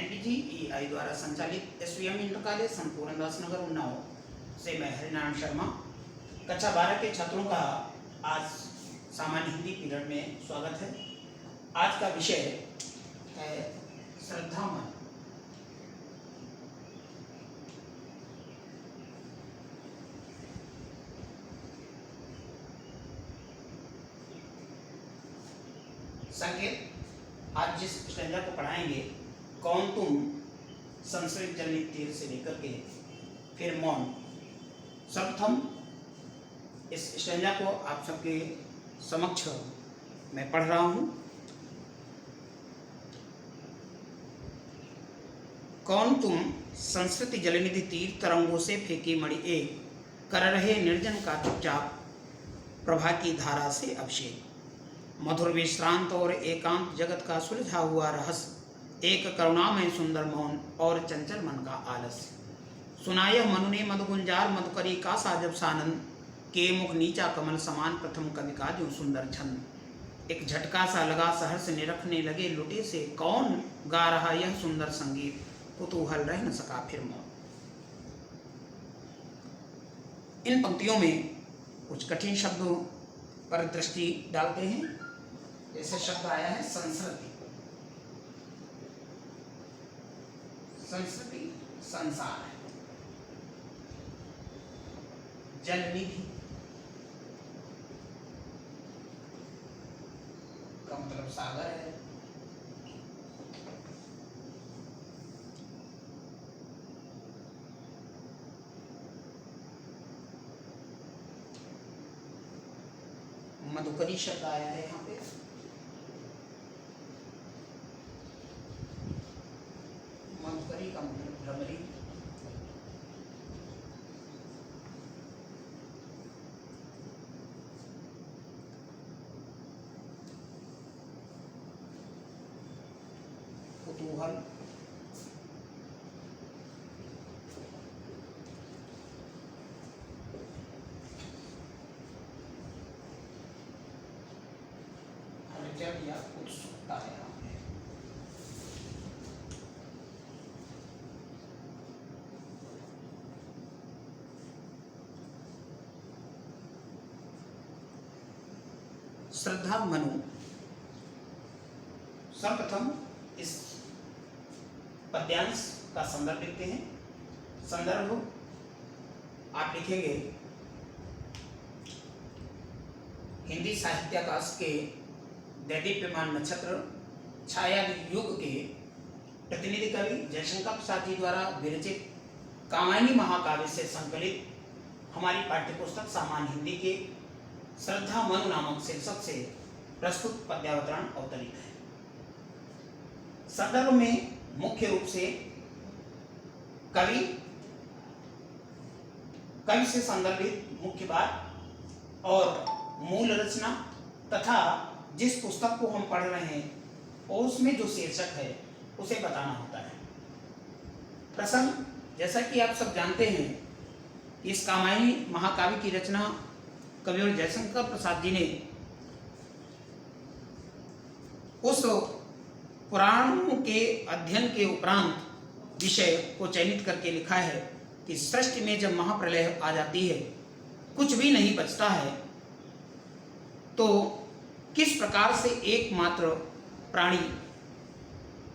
NTGEI द्वारा संचालित SVM inter college संपूर्ण दास नगर उन्नाव से मैं हरिनारायण शर्मा कक्षा 12 के छात्रों का आज सामान्य हिंदी पीरियड में स्वागत है। आज का विषय है श्रद्धा मन। संकेत आज जिस स्टैंजा को पढ़ाएंगे, कौन तुम संस्कृत जनित तीर से लेकर के फिर मौन, सर्वप्रथम इस स्टैंजा को आप सबके समक्ष मैं पढ़ रहा हूँ। कौन तुम संस्कृति जलनिधि तीर तरंगों से फेंकी मणि एक, कर रहे निर्जन का चुपचाप प्रभा की धारा से अभिषेक। मधुर विश्रांत और एकांत जगत का सुलझा हुआ रहस्य, एक करुणामय सुंदर मौन और चंचल मन का आलस्य। सुनायह मनु ने मधुगुंजार मधुकरी का साजब सानंद, के मुख नीचा कमल समान प्रथम कवि का जो सुंदर छंद। एक झटका सा लगा सहर्ष निरखने लगे लुटे से, कौन गा रहा यह सुंदर संगीत, कुतूहल रह न सका फिर मौन। इन पंक्तियों में कुछ कठिन शब्दों पर दृष्टि डालते हैं। जैसे शब्द आया है संस्कृति। संस्कृति संसार है, जलनिधि का मतलब सागर है। मधुकरी शब्द आया है यहाँ पे। मधुकरी का मतलब भ्रमरी। कुतूहल, हलचल या उत्सुकता है। श्रद्धा मनु। सर्वप्रथम इस पद्यांश का संदर्भ लिखते हैं। संदर्भ आप लिखेंगे हिंदी साहित्याकाश के दैदीप्यमान नक्षत्र छाया युग के प्रतिनिधि कवि जयशंकर प्रसाद जी द्वारा विरचित कामायनी महाकाव्य से संकलित हमारी पाठ्यपुस्तक सामान्य हिंदी के श्रद्धा मनु नामक शीर्षक से प्रस्तुत पद्यावतरण अवतरित है। संदर्भ में मुख्य रूप से कवि से संदर्भित मुख्य बात और मूल रचना तथा जिस पुस्तक को हम पढ़ रहे हैं और उसमें जो शीर्षक है उसे बताना होता है। प्रसंग, जैसा कि आप सब जानते हैं, इस कामायनी महाकाव्य की रचना कवि जयशंकर प्रसाद जी ने उस पुराणों के अध्ययन के उपरांत विषय को चयनित करके लिखा है कि सृष्टि में जब महाप्रलय आ जाती है, कुछ भी नहीं बचता है, तो किस प्रकार से एकमात्र प्राणी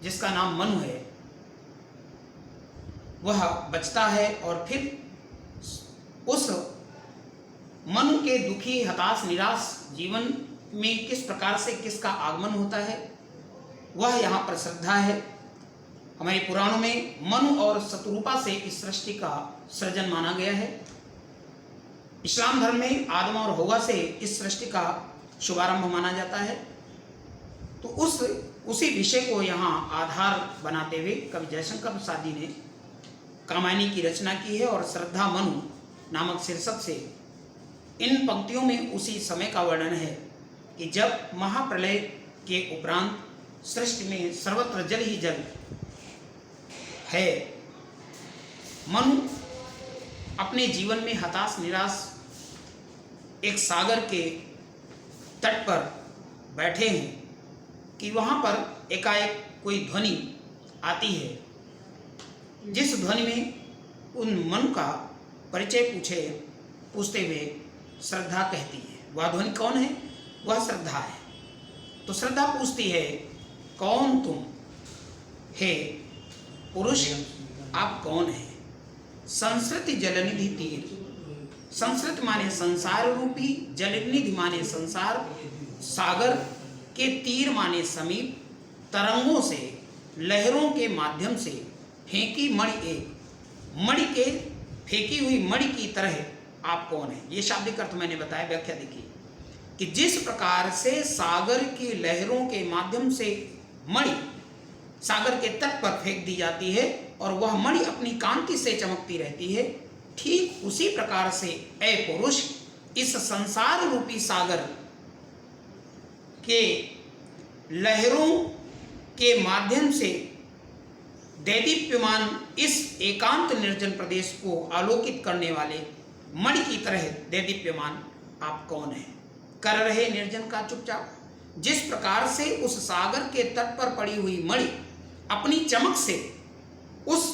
जिसका नाम मनु है वह बचता है और फिर उस मनु के दुखी हताश निराश जीवन में किस प्रकार से किसका आगमन होता है, वह यहाँ पर श्रद्धा है। हमारे पुराणों में मनु और शतरूपा से इस सृष्टि का सृजन माना गया है। इस्लाम धर्म में आदम और हव्वा से इस सृष्टि का शुभारंभ माना जाता है। तो उसी विषय को यहाँ आधार बनाते हुए कवि जयशंकर प्रसाद जी ने कामायनी की रचना की है और श्रद्धा मनु नामक शीर्षक से इन पंक्तियों में उसी समय का वर्णन है कि जब महाप्रलय के उपरांत सृष्टि में सर्वत्र जल ही जल है, मनु अपने जीवन में हताश निराश एक सागर के तट पर बैठे हैं कि वहाँ पर एकाएक कोई ध्वनि आती है, जिस ध्वनि में उन मन का परिचय पूछते हुए श्रद्धा कहती है। वह ध्वनि कौन है? वह श्रद्धा है। तो श्रद्धा पूछती है, कौन तुम? हे पुरुष, आप कौन हैं? संस्कृति जलनिधि तीर। संस्कृत माने संसार रूपी, जलनिधि माने संसार सागर के, तीर माने समीप, तरंगों से, लहरों के माध्यम से फेंकी मणि, एक मणि के फेंकी हुई मणि की तरह आप कौन है? ये शाब्दिक अर्थ मैंने बताया, व्याख्या देखिए कि जिस प्रकार से सागर की लहरों के माध्यम से मणि सागर के तट पर फेंक दी जाती है और वह मणि अपनी कांति से चमकती रहती है, ठीक उसी प्रकार से ऐ पुरुष, इस संसार रूपी सागर के लहरों के माध्यम से दैदीप्यमान इस एकांत निर्जन प्रदेश को आलोकित करने वाले मणि की तरह दैदीप्यमान आप कौन हैं? कर रहे निर्जन का चुपचाप। जिस प्रकार से उस सागर के तट पर पड़ी हुई मणि अपनी चमक से उस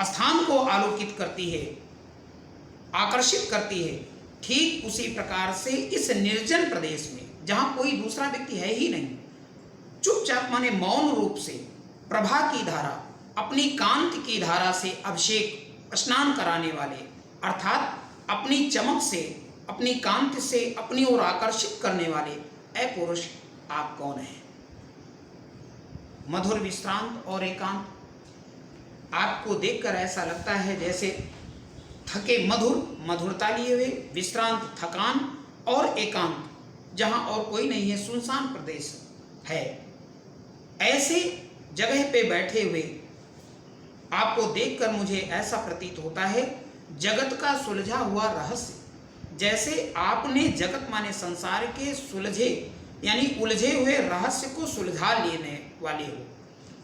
स्थान को आलोकित करती है, आकर्षित करती है, ठीक उसी प्रकार से इस निर्जन प्रदेश में, जहां कोई दूसरा व्यक्ति है ही नहीं, चुपचाप माने मौन रूप से प्रभा की धारा, अपनी कांति की धारा से अभिषेक स्नान कराने वाले, अर्थात अपनी चमक से, अपनी कांति से अपनी ओर आकर्षित करने वाले ऐ पुरुष, आप कौन हैं? मधुर विश्रांत और एकांत। आपको देखकर ऐसा लगता है जैसे थके मधुरता लिए हुए, विश्रांत थकान और एकांत, जहां और कोई नहीं है, सुनसान प्रदेश है, ऐसे जगह पे बैठे हुए आपको देखकर मुझे ऐसा प्रतीत होता है जगत का सुलझा हुआ रहस्य, जैसे आपने जगत माने संसार के सुलझे यानी उलझे हुए रहस्य को सुलझा लेने वाले हो।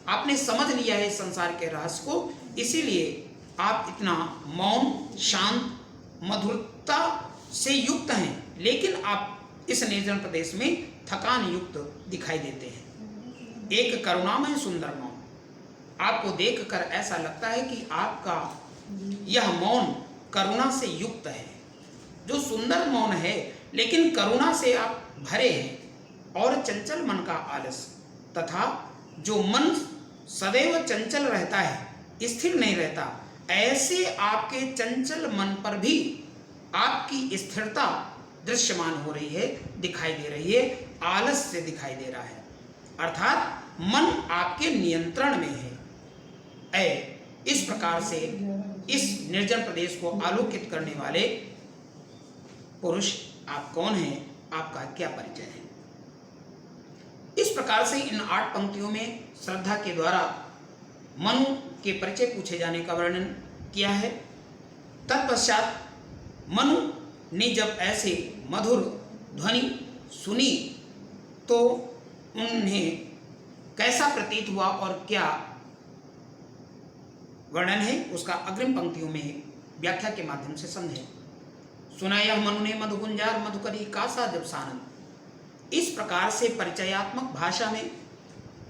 आपने समझ लिया है संसार के रहस्य को, इसीलिए आप इतना मौन, शांत, मधुरता से युक्त हैं, लेकिन आप इस निर्जन प्रदेश में थकान युक्त दिखाई देते हैं। एक करुणामय सुंदर मौन। आपको देखकर ऐसा लगता है कि आपका यह मौन करुणा से युक्त है, जो सुंदर मौन है, लेकिन करुणा से आप भरे हैं, और चंचल मन का आलस तथा जो मन सदैव चंचल रहता है, स्थिर नहीं रहता, ऐसे आपके चंचल मन पर भी आपकी स्थिरता दृश्यमान हो रही है, दिखाई दे रही है, आलस से दिखाई दे रहा है, अर्थात मन आपके नियंत्रण में है। इस प्रकार से इस निर्जन प्रदेश को आलोकित करने वाले पुरुष आप कौन हैं? आपका क्या परिचय है? इस प्रकार से इन 8 पंक्तियों में श्रद्धा के द्वारा मनु के परिचय पूछे जाने का वर्णन किया है। तत्पश्चात मनु ने जब ऐसे मधुर ध्वनि सुनी तो उन्हें कैसा प्रतीत हुआ और क्या वर्णन है, उसका अग्रिम पंक्तियों में व्याख्या के माध्यम से समझें। सुना यह मनु ने मधुगुंजार मधुकरी कासा जब सानंद। इस प्रकार से परिचयात्मक भाषा में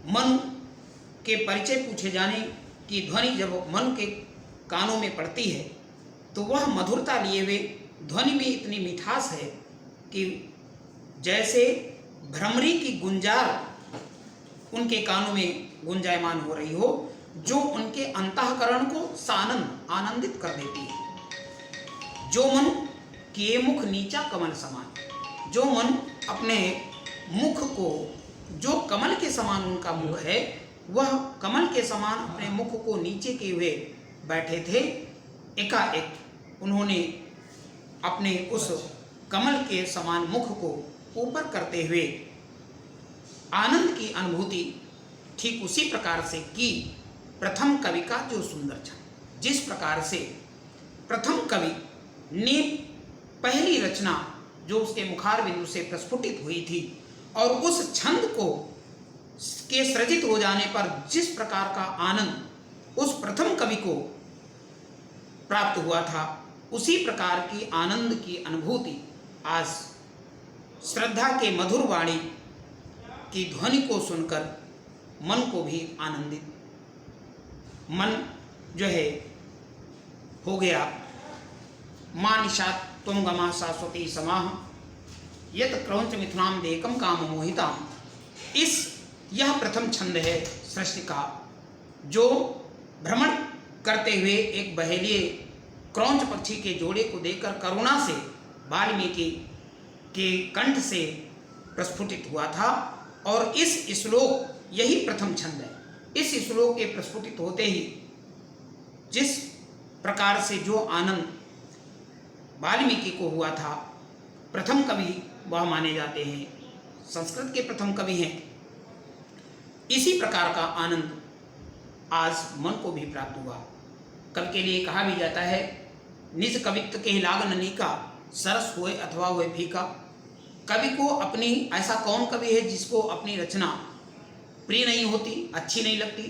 मनु के परिचय पूछे जाने की ध्वनि जब मनु के कानों में पड़ती है तो वह मधुरता लिए हुए ध्वनि में इतनी मिठास है कि जैसे भ्रमरी की गुंजार उनके कानों में गुंजायमान हो रही हो, जो उनके अंतःकरण को सानंद आनंदित कर देती है। जो मन किए मुख नीचा कमल समान, जो मन अपने मुख को, जो कमल के समान उनका मुख है, वह कमल के समान अपने मुख को नीचे किए हुए बैठे थे। एकाएक उन्होंने अपने उस कमल के समान मुख को ऊपर करते हुए आनंद की अनुभूति ठीक उसी प्रकार से की प्रथम कवि का जो सुंदर छंद। जिस प्रकार से प्रथम कवि ने पहली रचना जो उसके मुखार बिंदु से प्रस्फुटित हुई थी और उस छंद को के सृजित हो जाने पर जिस प्रकार का आनंद उस प्रथम कवि को प्राप्त हुआ था, उसी प्रकार की आनंद की अनुभूति आज श्रद्धा के मधुर वाणी की ध्वनि को सुनकर मन को भी आनंदित, मन जो है हो गया। मां निशात तुम गमा शाश्वती समाह यत क्रौंच मिथुनाम देकम काम मोहिताम। यह प्रथम छंद है सृष्टि का, जो भ्रमण करते हुए एक बहेलिए क्रौंच पक्षी के जोड़े को देखकर करुणा से वाल्मीकि के कंठ से प्रस्फुटित हुआ था। और इस श्लोक, यही प्रथम छंद है। इस श्लोक के प्रस्फुटित होते ही जिस प्रकार से जो आनंद वाल्मीकि को हुआ था, प्रथम कवि वह माने जाते हैं, संस्कृत के प्रथम कवि हैं, इसी प्रकार का आनंद आज मन को भी प्राप्त हुआ। कल के लिए कहा भी जाता है, निज कवित्व के लागन नीका सरस हुए अथवा हुए फीका। कवि को अपनी, ऐसा कौन कवि है जिसको अपनी रचना प्रिय नहीं होती, अच्छी नहीं लगती,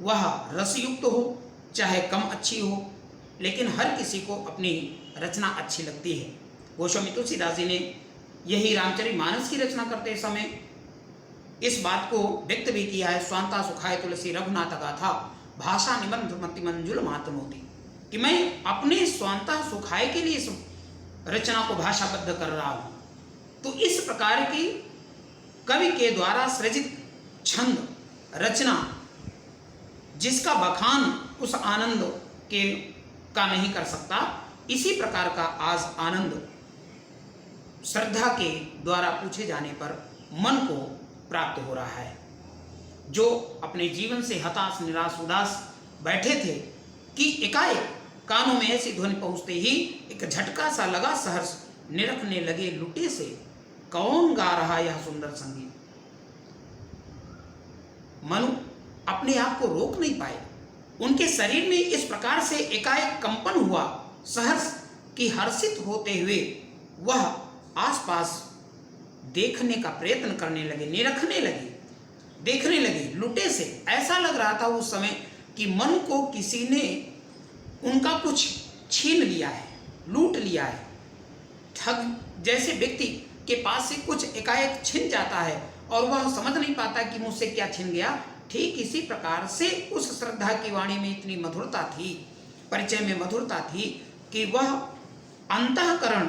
वह रसयुक्त हो चाहे कम अच्छी हो, लेकिन हर किसी को अपनी रचना अच्छी लगती है। गोस्वामी तुलसीदास जी ने यही रामचरितमानस की रचना करते समय इस बात को व्यक्त भी किया है। स्वांता सुखाय तुलसी रघुनाथ गाथा भाषा निबंध मति मंजुल मातनोती, कि मैं अपने स्वांता सुखाय के लिए इस रचना को भाषाबद्ध कर रहा हूँ। तो इस प्रकार की कवि के द्वारा सृजित छंद रचना, जिसका बखान उस आनंद के का नहीं कर सकता, इसी प्रकार का आज आनंद श्रद्धा के द्वारा पूछे जाने पर मन को प्राप्त हो रहा है। जो अपने जीवन से हताश निराश उदास बैठे थे कि एकाएक कानों में ऐसी ध्वनि पहुंचते ही एक झटका सा लगा, सहर्ष निरखने लगे लुटे से कौन गा रहा यह सुंदर संगीत। मनु अपने आप को रोक नहीं पाए, उनके शरीर में इस प्रकार से एकाएक कंपन हुआ, सहर्ष की हर्षित होते हुए वह आसपास देखने का प्रयत्न करने लगे, निरखने लगे, देखने लगे लुटे से। ऐसा लग रहा था उस समय कि मन को किसी ने उनका कुछ छीन लिया है, लूट लिया है। ठग जैसे व्यक्ति के पास से कुछ एकाएक छिन जाता है और वह समझ नहीं पाता कि मुझसे क्या छिन गया, ठीक इसी प्रकार से उस श्रद्धा की वाणी में इतनी मधुरता थी, परिचय में मधुरता थी कि वह अंतःकरण,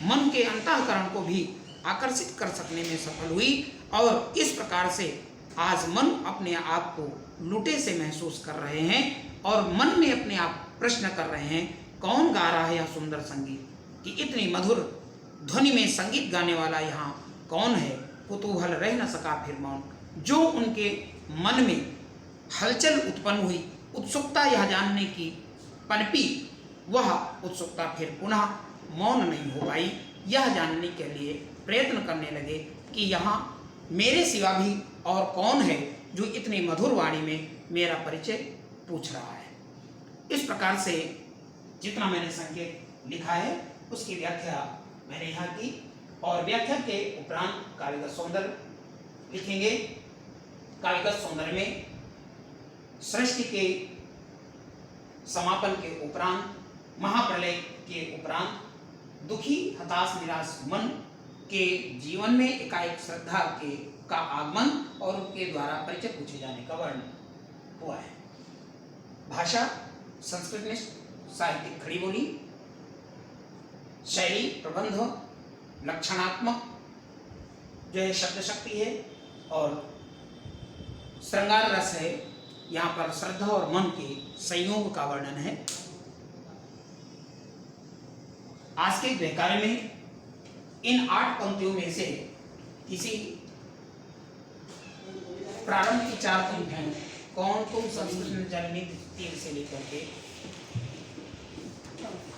मन के अंतःकरण को भी आकर्षित कर सकने में सफल हुई। और इस प्रकार से आज मन अपने आप को लुटे से महसूस कर रहे हैं और मन में अपने आप प्रश्न कर रहे हैं, कौन गा रहा है यह सुंदर संगीत, कि इतनी मधुर ध्वनि में संगीत गाने वाला यहाँ कौन है। कुतूहल रह न सका फिर मौन, जो उनके मन में हलचल उत्पन्न हुई, उत्सुकता यह जानने की पनपी, वह उत्सुकता फिर पुनः मौन नहीं हो पाई। यह जानने के लिए प्रयत्न करने लगे कि यहाँ मेरे सिवा भी और कौन है जो इतनी मधुर वाणी में मेरा परिचय पूछ रहा है। इस प्रकार से जितना मैंने संकेत लिखा है उसकी व्याख्या मैंने यहाँ की, और व्याख्या के उपरांत काव्यगत सौंदर्य लिखेंगे। काव्यगत सौंदर्य में सृष्टि के समापन के उपरांत, महाप्रलय के उपरांत दुखी हताश निराश मन के जीवन में एकाएक श्रद्धा के का आगमन और उनके द्वारा परिचय पूछे जाने का वर्णन हुआ है। भाषा संस्कृत में साहित्यिक खड़ी बोली, शैली प्रबंध लक्षणात्मक जो है शब्द शक्ति है, और श्रृंगार रस है। यहाँ पर श्रद्धा और मन के संयोग का वर्णन है। आज के द्वैकार्य में इन 8 पंक्तियों में से किसी प्रारंभ की 4 पंक्तियों कौन तुम संस्कृत में जननी 3 से लेकर के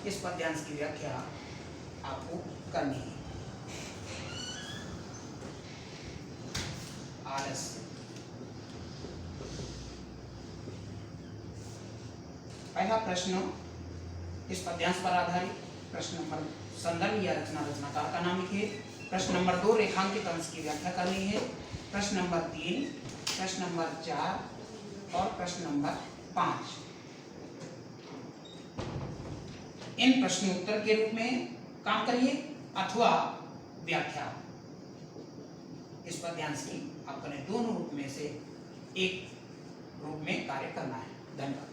इस पद्यांश की व्याख्या आपको करनी है। आलस्य, पहला प्रश्न इस पद्यांश पर आधारित प्रश्न नंबर संदर्भ या रचनाकार का नाम लिखिए। प्रश्न नंबर 2 रेखांकित अंश की व्याख्या करनी है। प्रश्न नंबर 3, प्रश्न नंबर 4 और प्रश्न नंबर 5 इन प्रश्नोत्तर के रूप में काम करिए अथवा व्याख्या इस पर ध्यान से आप करें। दोनों रूप में से एक रूप में कार्य करना है। धन्यवाद।